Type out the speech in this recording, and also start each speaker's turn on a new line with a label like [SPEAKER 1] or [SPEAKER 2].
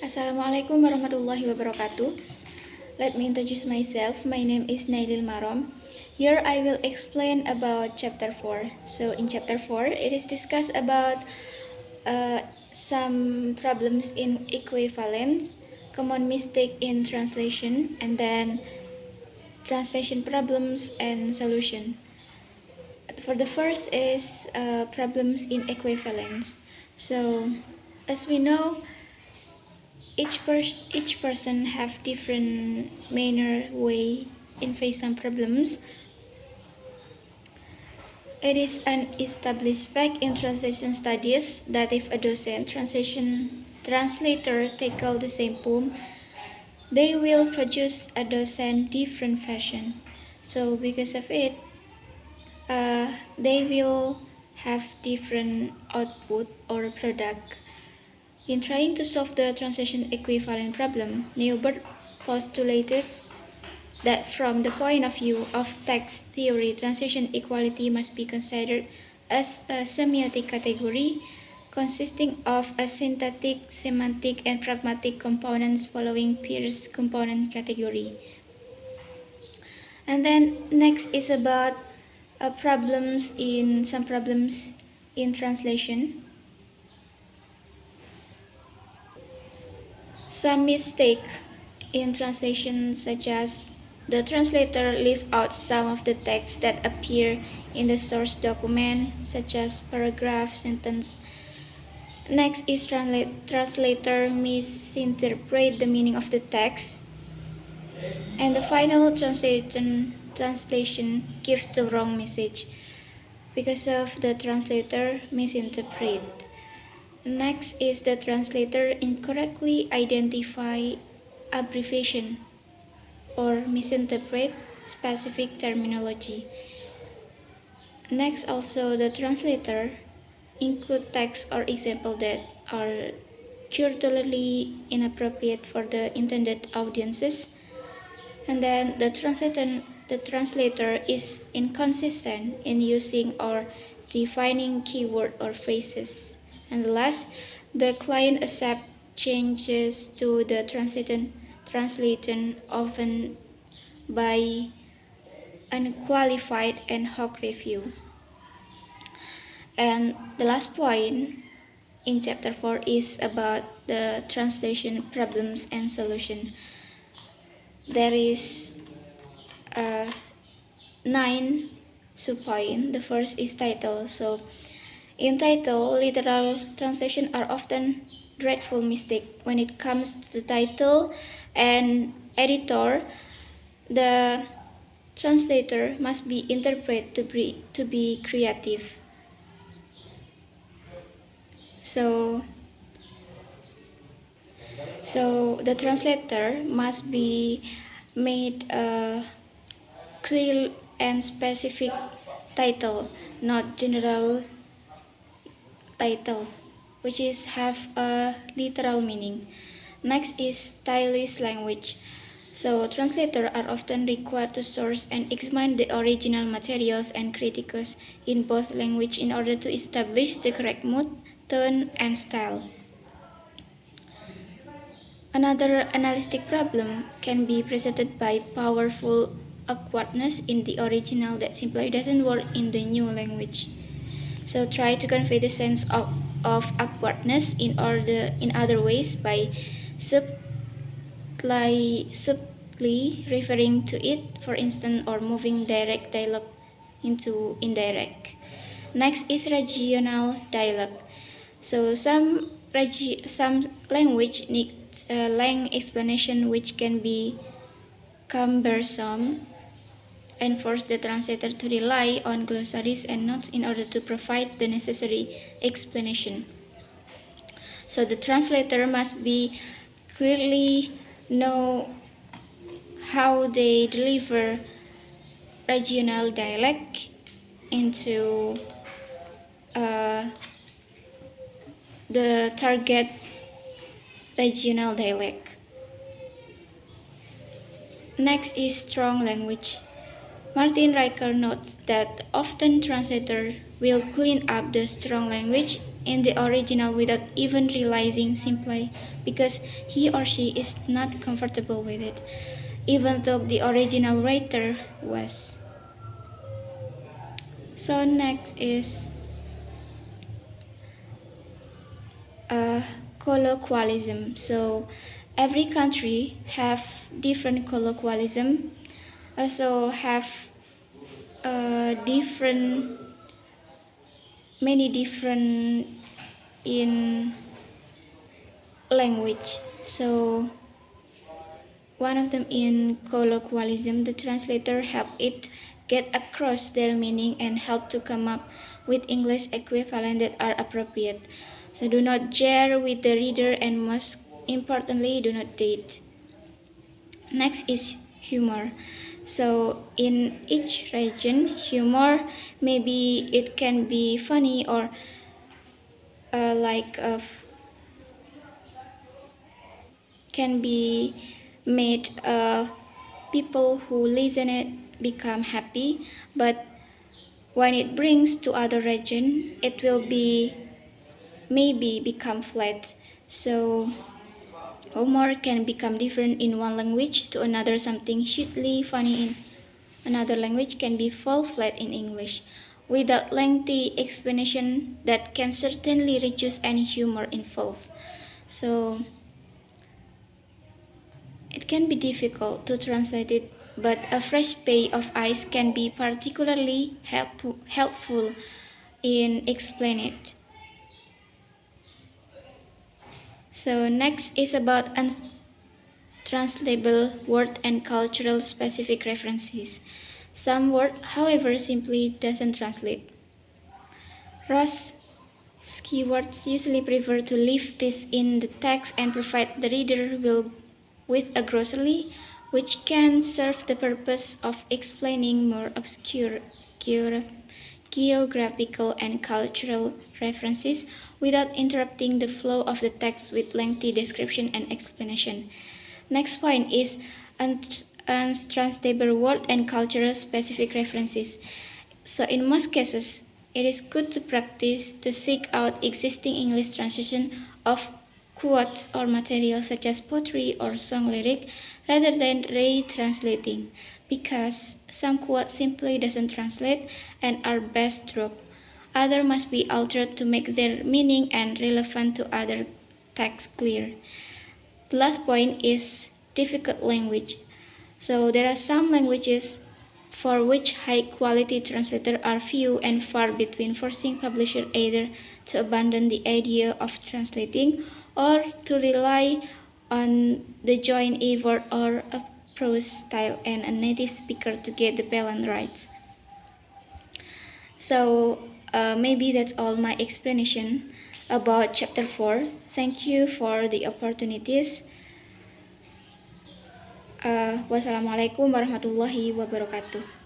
[SPEAKER 1] Assalamualaikum warahmatullahi wabarakatuh. Let me introduce myself. My name is Naylil Marom. Here I will explain about chapter 4. So in chapter 4, it is discussed about some problems in equivalence, common mistake in translation, and then translation problems and solution. For the first is problems in equivalence. So as we know, each person have different manner way in face some problems. It is an established fact in translation studies that if a docent translator tackle the same poem, they will produce a dozen different version. So because of it, they will have different output or product. In trying to solve the translation equivalent problem, Newbert postulated that from the point of view of text theory, translation equality must be considered as a semiotic category consisting of a syntactic, semantic, and pragmatic components following Peirce's component category. And then next is about some problems in translation. Some mistake in translation, such as the translator leave out some of the text that appear in the source document, such as paragraph, sentence. Next is translator misinterpret the meaning of the text. And the final translation gives the wrong message because of the translator misinterpret. Next is the translator incorrectly identify abbreviation or misinterpret specific terminology. Next, also the translator include text or example that are culturally inappropriate for the intended audiences. And then the translator is inconsistent in using or defining keyword or phrases. And last, the client accept changes to the translation often by unqualified and hoc review. And the last point in chapter 4 is about the translation problems and solution. There is 9 subpoints. The first is title. So in title, literal translation are often dreadful mistake. When it comes to the title and editor, the translator must be interpreted to be creative. So the translator must be made a clear and specific title, not general title, which is have a literal meaning. Next is stylish language. So translators are often required to source and examine the original materials and critiques in both language in order to establish the correct mood, tone, and style. Another analytic problem can be presented by powerful awkwardness in the original that simply doesn't work in the new language. So try to convey the sense of awkwardness in other ways by subtly referring to it, for instance, or moving direct dialogue into indirect. Next is regional dialogue. So some language need length explanation which can be cumbersome and force the translator to rely on glossaries and notes in order to provide the necessary explanation. So the translator must be clearly know how they deliver regional dialect into the target regional dialect. Next is strong language. Martin Riker notes that often translator will clean up the strong language in the original without even realizing, simply because he or she is not comfortable with it, even though the original writer was. So next is uh, colloquialism. So every country have different colloquialism, also have different many different in language. So one of them in colloquialism, the translator help it get across their meaning and help to come up with English equivalent that are appropriate. So do not jar with the reader and most importantly do not date. Next is humor. So in each region, humor maybe it can be funny or like can be made people who listen it become happy, but when it brings to other region it will be maybe become flat. So humor can become different in one language to another. Something hugely funny in another language can be fall flat in English without lengthy explanation that can certainly reduce any humor involved. So it can be difficult to translate it, but a fresh pair of eyes can be particularly helpful in explaining it. So next is about untranslatable word and cultural specific references. Some word, however, simply doesn't translate. Ross keywords usually prefer to leave this in the text and provide the reader with a glossary, which can serve the purpose of explaining more obscure geographical and cultural references without interrupting the flow of the text with lengthy description and explanation. Next point is untranslatable word and cultural specific references. So in most cases, it is good to practice to seek out existing English translation of quotes or material such as poetry or song lyric rather than retranslating, because some quotes simply doesn't translate and are best dropped. Others must be altered to make their meaning and relevant to other texts clear. The last point is difficult language. So there are some languages for which high-quality translators are few and far between, forcing publishers either to abandon the idea of translating or to rely on the joint effort or a prose style and a native speaker to get the balance right. So maybe that's all my explanation about chapter 4. Thank you for the opportunities. Wassalamualaikum warahmatullahi wabarakatuh.